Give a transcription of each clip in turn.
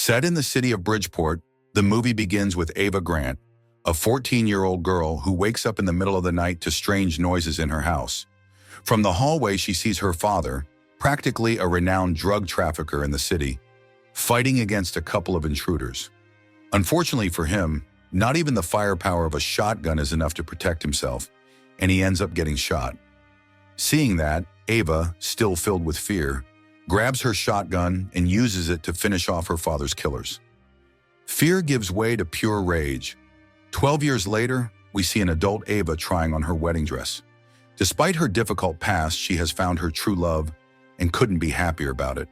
Set in the city of Bridgeport, the movie begins with Ava Grant, a 14-year-old girl who wakes up in the middle of the night to strange noises in her house. From the hallway, she sees her father, practically a renowned drug trafficker in the city, fighting against a couple of intruders. Unfortunately for him, not even the firepower of a shotgun is enough to protect himself, and he ends up getting shot. Seeing that, Ava, still filled with fear, grabs her shotgun and uses it to finish off her father's killers. Fear gives way to pure rage. 12 years later, we see an adult Ava trying on her wedding dress. Despite her difficult past, she has found her true love and couldn't be happier about it.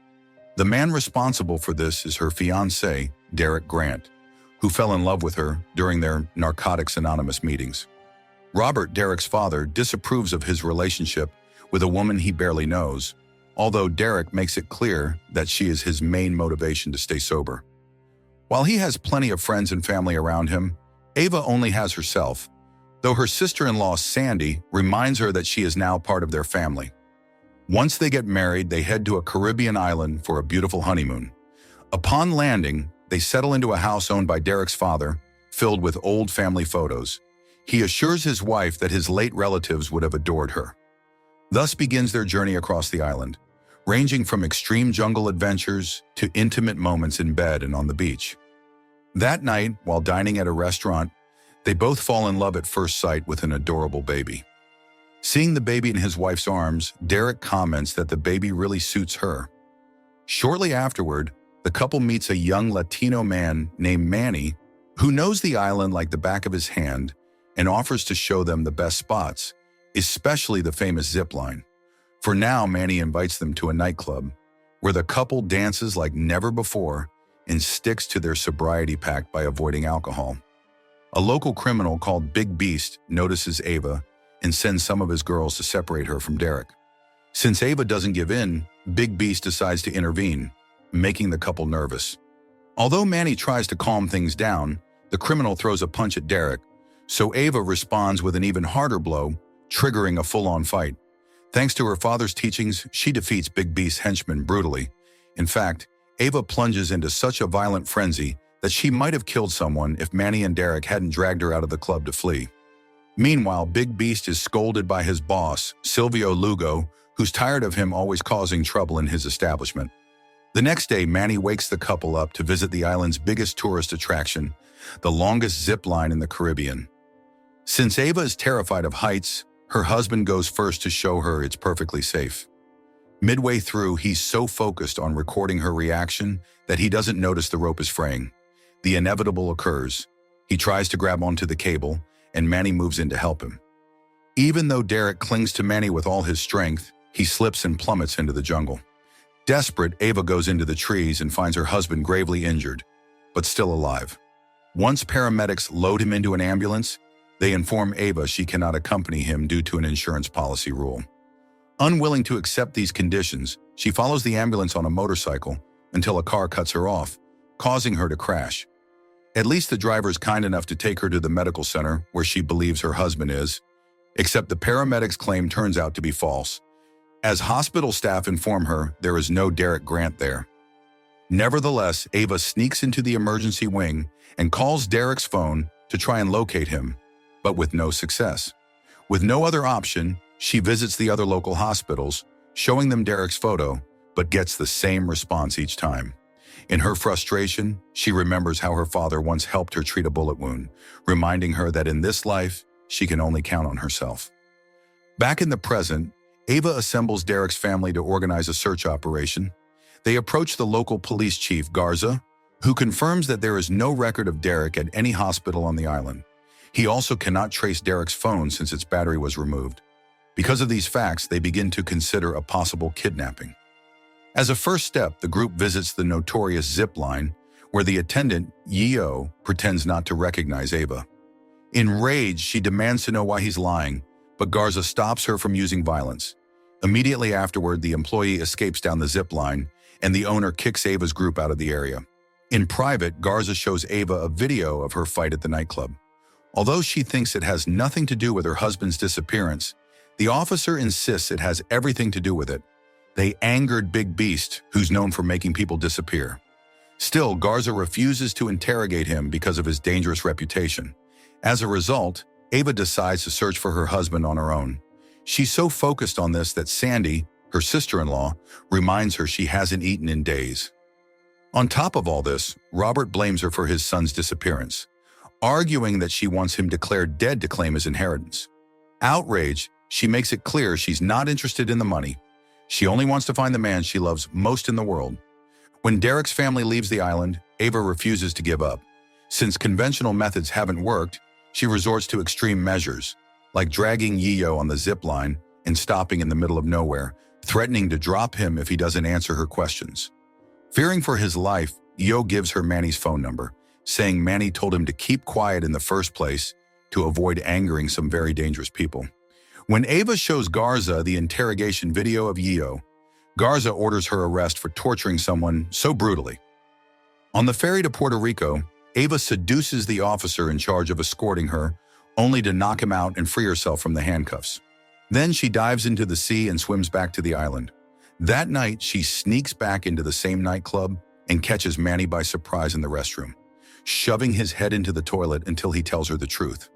The man responsible for this is her fiancé, Derek Grant, who fell in love with her during their Narcotics Anonymous meetings. Robert, Derek's father, disapproves of his relationship with a woman he barely knows, although Derek makes it clear that she is his main motivation to stay sober. While he has plenty of friends and family around him, Ava only has herself, though her sister-in-law Sandy reminds her that she is now part of their family. Once they get married, they head to a Caribbean island for a beautiful honeymoon. Upon landing, they settle into a house owned by Derek's father, filled with old family photos. He assures his wife that his late relatives would have adored her. Thus begins their journey across the island, ranging from extreme jungle adventures to intimate moments in bed and on the beach. That night, while dining at a restaurant, they both fall in love at first sight with an adorable baby. Seeing the baby in his wife's arms, Derek comments that the baby really suits her. Shortly afterward, the couple meets a young Latino man named Manny, who knows the island like the back of his hand and offers to show them the best spots, especially the famous zip line. For now, Manny invites them to a nightclub, where the couple dances like never before and sticks to their sobriety pact by avoiding alcohol. A local criminal called Big Beast notices Ava and sends some of his girls to separate her from Derek. Since Ava doesn't give in, Big Beast decides to intervene, making the couple nervous. Although Manny tries to calm things down, the criminal throws a punch at Derek, so Ava responds with an even harder blow, triggering a full-on fight. Thanks to her father's teachings, she defeats Big Beast's henchmen brutally. In fact, Ava plunges into such a violent frenzy that she might have killed someone if Manny and Derek hadn't dragged her out of the club to flee. Meanwhile, Big Beast is scolded by his boss, Silvio Lugo, who's tired of him always causing trouble in his establishment. The next day, Manny wakes the couple up to visit the island's biggest tourist attraction, the longest zip line in the Caribbean. Since Ava is terrified of heights, her husband goes first to show her it's perfectly safe. Midway through, he's so focused on recording her reaction that he doesn't notice the rope is fraying. The inevitable occurs. He tries to grab onto the cable, and Manny moves in to help him. Even though Derek clings to Manny with all his strength, he slips and plummets into the jungle. Desperate, Ava goes into the trees and finds her husband gravely injured, but still alive. Once paramedics load him into an ambulance, they inform Ava she cannot accompany him due to an insurance policy rule. Unwilling to accept these conditions, she follows the ambulance on a motorcycle until a car cuts her off, causing her to crash. At least the driver is kind enough to take her to the medical center where she believes her husband is, except the paramedics' claim turns out to be false. As hospital staff inform her, there is no Derek Grant there. Nevertheless, Ava sneaks into the emergency wing and calls Derek's phone to try and locate him, but with no success. With no other option, she visits the other local hospitals, showing them Derek's photo, but gets the same response each time. In her frustration, she remembers how her father once helped her treat a bullet wound, reminding her that in this life, she can only count on herself. Back in the present, Ava assembles Derek's family to organize a search operation. They approach the local police chief, Garza, who confirms that there is no record of Derek at any hospital on the island. He also cannot trace Derek's phone since its battery was removed. Because of these facts, they begin to consider a possible kidnapping. As a first step, the group visits the notorious zip line, where the attendant, Yeo, pretends not to recognize Ava. Enraged, she demands to know why he's lying, but Garza stops her from using violence. Immediately afterward, the employee escapes down the zip line, and the owner kicks Ava's group out of the area. In private, Garza shows Ava a video of her fight at the nightclub. Although she thinks it has nothing to do with her husband's disappearance, the officer insists it has everything to do with it. They angered Big Beast, who's known for making people disappear. Still, Garza refuses to interrogate him because of his dangerous reputation. As a result, Ava decides to search for her husband on her own. She's so focused on this that Sandy, her sister-in-law, reminds her she hasn't eaten in days. On top of all this, Robert blames her for his son's disappearance, arguing that she wants him declared dead to claim his inheritance. Outraged, she makes it clear she's not interested in the money. She only wants to find the man she loves most in the world. When Derek's family leaves the island, Ava refuses to give up. Since conventional methods haven't worked, she resorts to extreme measures, like dragging Yiyo on the zip line and stopping in the middle of nowhere, threatening to drop him if he doesn't answer her questions. Fearing for his life, Yiyo gives her Manny's phone number, saying Manny told him to keep quiet in the first place to avoid angering some very dangerous people. When Ava shows Garza the interrogation video of Yiyo, Garza orders her arrest for torturing someone so brutally. On the ferry to Puerto Rico, Ava seduces the officer in charge of escorting her, only to knock him out and free herself from the handcuffs. Then she dives into the sea and swims back to the island. That night, she sneaks back into the same nightclub and catches Manny by surprise in the restroom, shoving his head into the toilet until he tells her the truth.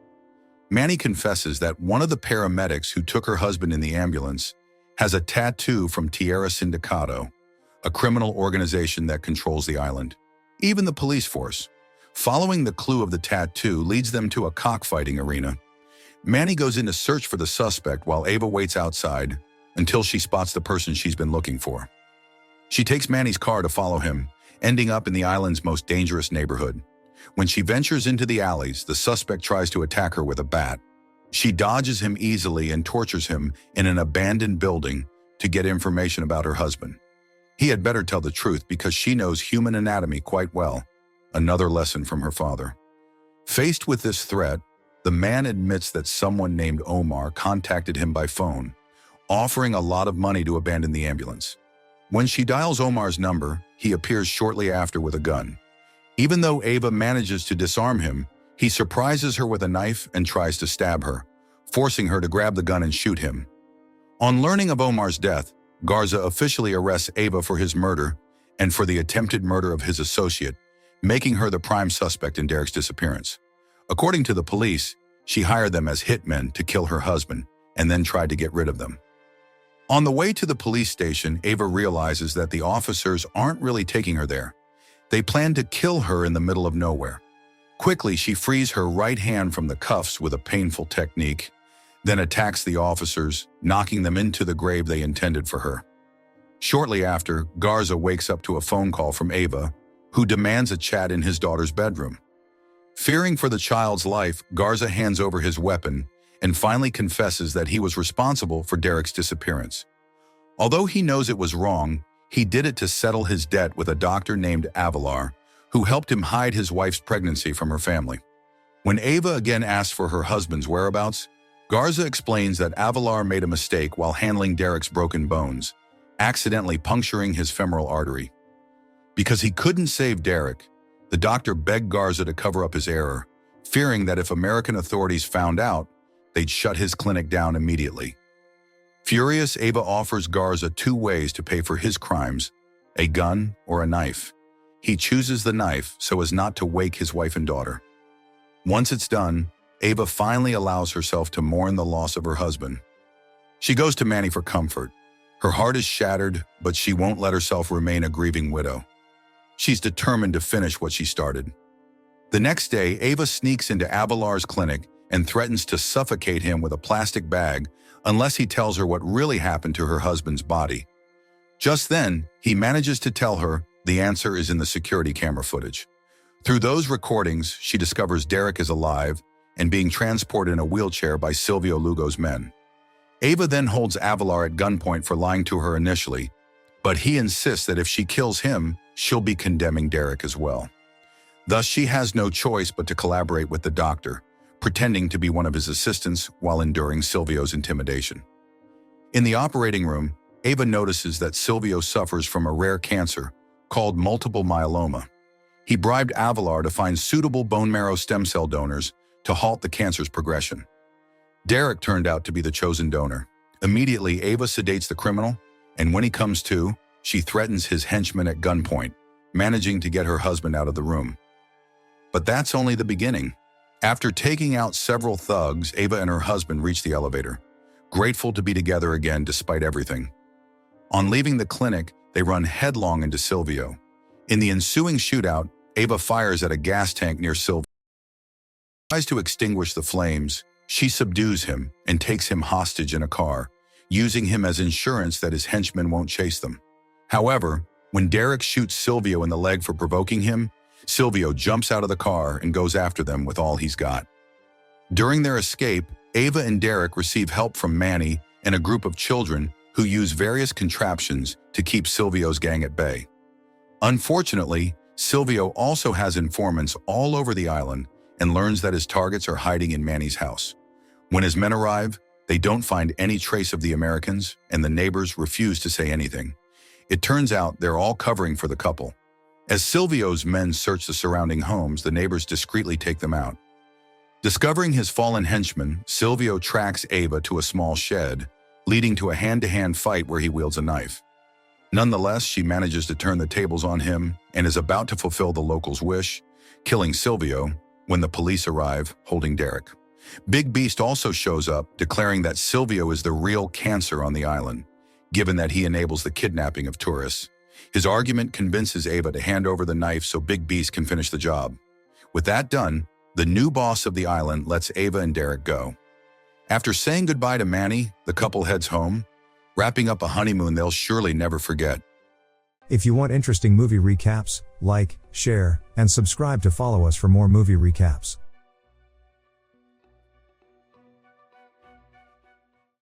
Manny confesses that one of the paramedics who took her husband in the ambulance has a tattoo from Tierra Sindicato, a criminal organization that controls the island. Even the police force, following the clue of the tattoo, leads them to a cockfighting arena. Manny goes in to search for the suspect while Ava waits outside until she spots the person she's been looking for. She takes Manny's car to follow him, ending up in the island's most dangerous neighborhood. When she ventures into the alleys, the suspect tries to attack her with a bat. She dodges him easily and tortures him in an abandoned building to get information about her husband. He had better tell the truth because she knows human anatomy quite well, another lesson from her father. Faced with this threat, the man admits that someone named Omar contacted him by phone, offering a lot of money to abandon the ambulance. When she dials Omar's number, he appears shortly after with a gun. Even though Ava manages to disarm him, he surprises her with a knife and tries to stab her, forcing her to grab the gun and shoot him. On learning of Omar's death, Garza officially arrests Ava for his murder and for the attempted murder of his associate, making her the prime suspect in Derek's disappearance. According to the police, she hired them as hitmen to kill her husband and then tried to get rid of them. On the way to the police station, Ava realizes that the officers aren't really taking her there. They plan to kill her in the middle of nowhere. Quickly, she frees her right hand from the cuffs with a painful technique, then attacks the officers, knocking them into the grave they intended for her. Shortly after, Garza wakes up to a phone call from Ava, who demands a chat in his daughter's bedroom. Fearing for the child's life, Garza hands over his weapon and finally confesses that he was responsible for Derek's disappearance. Although he knows it was wrong, he did it to settle his debt with a doctor named Avalar, who helped him hide his wife's pregnancy from her family. When Ava again asks for her husband's whereabouts, Garza explains that Avalar made a mistake while handling Derek's broken bones, accidentally puncturing his femoral artery. Because he couldn't save Derek, the doctor begged Garza to cover up his error, fearing that if American authorities found out, they'd shut his clinic down immediately. Furious, Ava offers Garza 2 ways to pay for his crimes, a gun or a knife. He chooses the knife so as not to wake his wife and daughter. Once it's done, Ava finally allows herself to mourn the loss of her husband. She goes to Manny for comfort. Her heart is shattered, but she won't let herself remain a grieving widow. She's determined to finish what she started. The next day, Ava sneaks into Avalar's clinic and threatens to suffocate him with a plastic bag unless he tells her what really happened to her husband's body. Just then, he manages to tell her the answer is in the security camera footage. Through those recordings, she discovers Derek is alive and being transported in a wheelchair by Silvio Lugo's men. Ava then holds Avalar at gunpoint for lying to her initially, but he insists that if she kills him, she'll be condemning Derek as well. Thus, she has no choice but to collaborate with the doctor, pretending to be one of his assistants while enduring Silvio's intimidation. In the operating room, Ava notices that Silvio suffers from a rare cancer called multiple myeloma. He bribed Avalar to find suitable bone marrow stem cell donors to halt the cancer's progression. Derek turned out to be the chosen donor. Immediately, Ava sedates the criminal, and when he comes to, she threatens his henchmen at gunpoint, managing to get her husband out of the room. But that's only the beginning. After taking out several thugs, Ava and her husband reach the elevator, grateful to be together again despite everything. On leaving the clinic, they run headlong into Silvio. In the ensuing shootout, Ava fires at a gas tank near Silvio. Tries to extinguish the flames, she subdues him and takes him hostage in a car, using him as insurance that his henchmen won't chase them. However, when Derek shoots Silvio in the leg for provoking him, Silvio jumps out of the car and goes after them with all he's got. During their escape, Ava and Derek receive help from Manny and a group of children who use various contraptions to keep Silvio's gang at bay. Unfortunately, Silvio also has informants all over the island and learns that his targets are hiding in Manny's house. When his men arrive, they don't find any trace of the Americans, and the neighbors refuse to say anything. It turns out they're all covering for the couple. As Silvio's men search the surrounding homes, the neighbors discreetly take them out. Discovering his fallen henchman, Silvio tracks Ava to a small shed, leading to a hand-to-hand fight where he wields a knife. Nonetheless, she manages to turn the tables on him and is about to fulfill the locals' wish, killing Silvio when the police arrive holding Derek. Big Beast also shows up, declaring that Silvio is the real cancer on the island, given that he enables the kidnapping of tourists. His argument convinces Ava to hand over the knife so Big Beast can finish the job. With that done, the new boss of the island lets Ava and Derek go. After saying goodbye to Manny, the couple heads home, wrapping up a honeymoon they'll surely never forget. If you want interesting movie recaps, like, share, and subscribe to follow us for more movie recaps.